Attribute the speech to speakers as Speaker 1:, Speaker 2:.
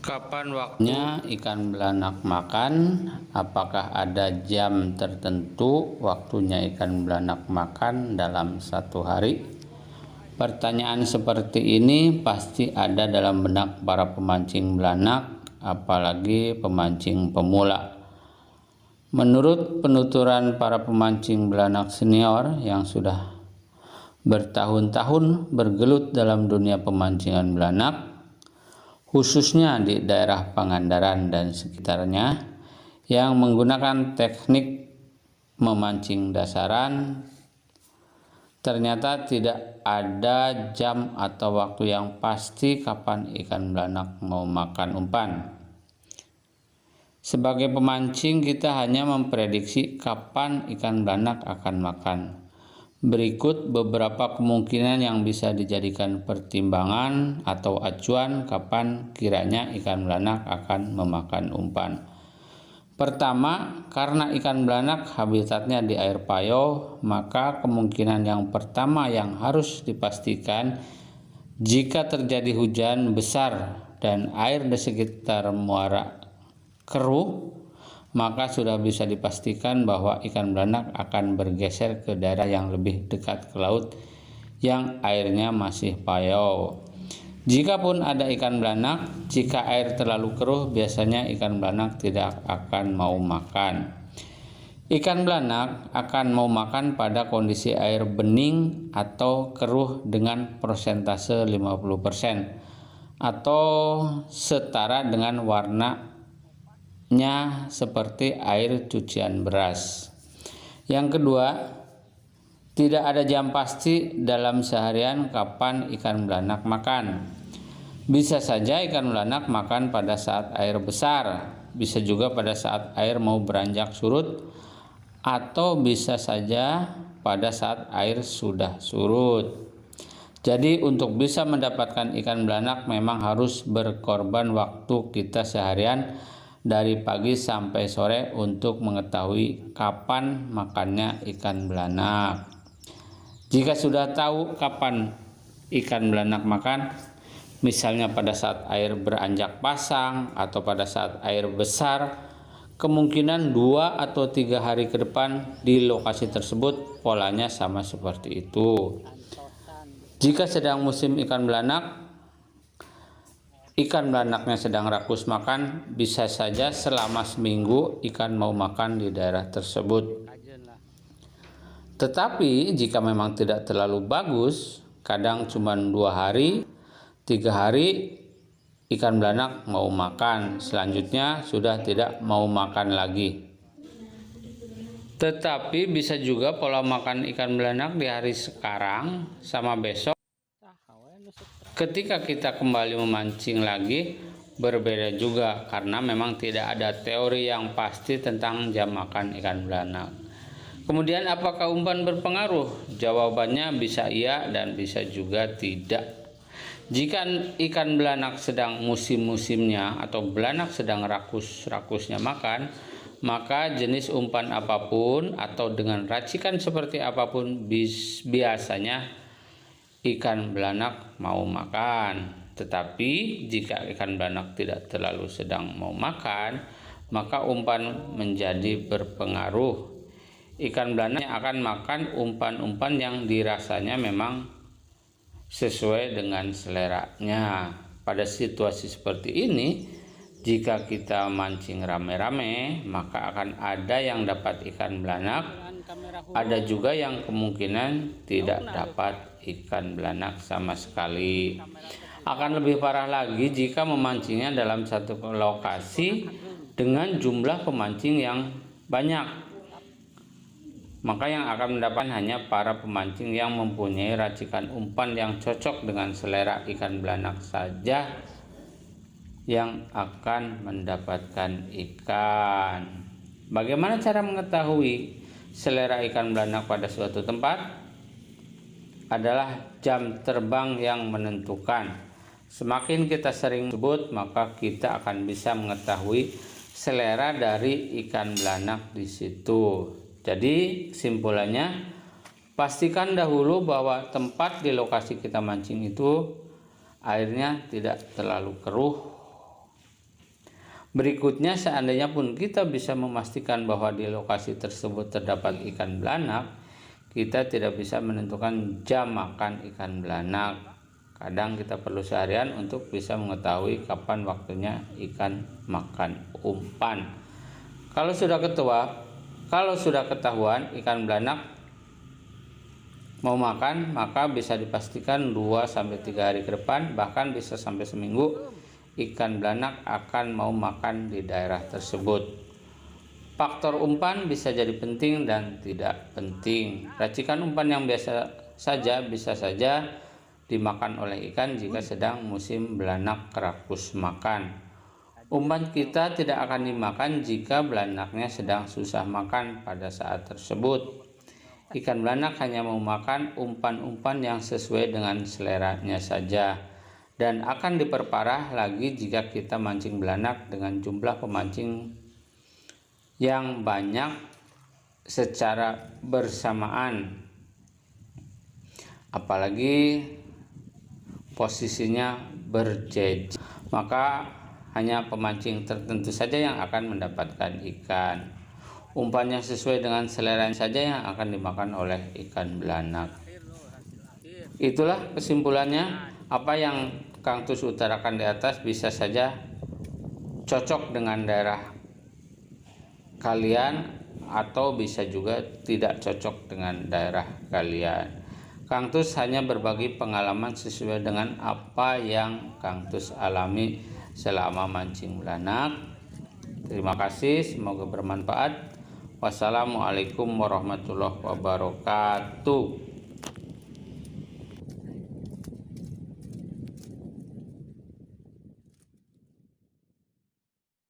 Speaker 1: Kapan waktunya ikan belanak makan? Apakah ada jam tertentu waktunya ikan belanak makan dalam satu hari? Pertanyaan seperti ini pasti ada dalam benak para pemancing belanak, apalagi pemancing pemula. Menurut penuturan para pemancing belanak senior yang sudah bertahun-tahun bergelut dalam dunia pemancingan belanak, khususnya di daerah Pangandaran dan sekitarnya, yang menggunakan teknik memancing dasaran, ternyata tidak ada jam atau waktu yang pasti kapan ikan belanak mau makan umpan. Sebagai pemancing, kita hanya memprediksi kapan ikan belanak akan makan. Berikut beberapa kemungkinan yang bisa dijadikan pertimbangan atau acuan kapan kiranya ikan belanak akan memakan umpan. Pertama, karena ikan belanak habitatnya di air payo, maka kemungkinan yang pertama yang harus dipastikan, jika terjadi hujan besar dan air di sekitar muara keruh, maka sudah bisa dipastikan bahwa ikan belanak akan bergeser ke daerah yang lebih dekat ke laut yang airnya masih payo. Jikapun ada ikan belanak, jika air terlalu keruh, biasanya ikan belanak tidak akan mau makan. Ikan belanak akan mau makan pada kondisi air bening atau keruh dengan persentase 50% atau setara dengan warna seperti air cucian beras. Yang kedua, tidak ada jam pasti dalam seharian kapan ikan belanak makan. Bisa saja ikan belanak makan pada saat air besar, bisa juga pada saat air mau beranjak surut, atau bisa saja pada saat air sudah surut. Jadi untuk bisa mendapatkan ikan belanak memang harus berkorban waktu kita seharian dari pagi sampai sore untuk mengetahui kapan makannya ikan belanak. Jika sudah tahu kapan ikan belanak makan, misalnya pada saat air beranjak pasang atau pada saat air besar, kemungkinan 2 atau 3 hari ke depan di lokasi tersebut polanya sama seperti itu. Jika sedang musim ikan belanak, ikan belanaknya sedang rakus makan, bisa saja selama seminggu ikan mau makan di daerah tersebut. Tetapi jika memang tidak terlalu bagus, kadang cuma 2 hari, 3 hari ikan belanak mau makan, selanjutnya sudah tidak mau makan lagi. Tetapi bisa juga pola makan ikan belanak di hari sekarang sama besok, ketika kita kembali memancing lagi, berbeda juga karena memang tidak ada teori yang pasti tentang jam makan ikan belanak. Kemudian apakah umpan berpengaruh? Jawabannya bisa iya dan bisa juga tidak. Jika ikan belanak sedang musim-musimnya atau belanak sedang rakus-rakusnya makan, maka jenis umpan apapun atau dengan racikan seperti apapun biasanya ikan belanak mau makan. Tetapi jika ikan belanak tidak terlalu sedang mau makan, maka umpan menjadi berpengaruh. Ikan belanak akan makan umpan-umpan yang dirasanya memang sesuai dengan seleranya. Pada situasi seperti ini, jika kita mancing rame-rame, maka akan ada yang dapat ikan belanak, ada juga yang kemungkinan tidak dapat ikan belanak sama sekali. Akan lebih parah lagi jika memancingnya dalam satu lokasi dengan jumlah pemancing yang banyak. Maka yang akan mendapatkan hanya para pemancing yang mempunyai racikan umpan yang cocok dengan selera ikan belanak saja yang akan mendapatkan ikan. Bagaimana cara mengetahui selera ikan belanak pada suatu tempat? Adalah jam terbang yang menentukan. Semakin kita sering sebut, maka kita akan bisa mengetahui selera dari ikan belanak di situ. Jadi kesimpulannya, pastikan dahulu bahwa tempat di lokasi kita mancing itu airnya tidak terlalu keruh Berikutnya, seandainya pun kita bisa memastikan bahwa di lokasi tersebut terdapat ikan belanak, kita tidak bisa menentukan jam makan ikan belanak. Kadang kita perlu seharian untuk bisa mengetahui kapan waktunya ikan makan umpan. Kalau sudah ketahuan ikan belanak mau makan, maka bisa dipastikan 2-3 hari ke depan, bahkan bisa sampai seminggu, ikan belanak akan mau makan di daerah tersebut. Faktor umpan bisa jadi penting dan tidak penting. Racikan umpan yang biasa saja bisa saja dimakan oleh ikan jika sedang musim belanak kerakus makan. Umpan kita tidak akan dimakan jika belanaknya sedang susah makan pada saat tersebut. Ikan belanak hanya mau makan umpan-umpan yang sesuai dengan seleranya saja, dan akan diperparah lagi jika kita mancing belanak dengan jumlah pemancing yang banyak secara bersamaan, apalagi posisinya berjejer, maka hanya pemancing tertentu saja yang akan mendapatkan ikan. Umpan yang sesuai dengan selera saja yang akan dimakan oleh ikan belanak. Itulah kesimpulannya. Apa yang Kang Tus utarakan di atas bisa saja cocok dengan daerah kalian, atau bisa juga tidak cocok dengan daerah kalian. Kang Tus hanya berbagi pengalaman sesuai dengan apa yang Kang Tus alami selama mancing belanak. Terima kasih, semoga bermanfaat. Wassalamualaikum warahmatullahi wabarakatuh.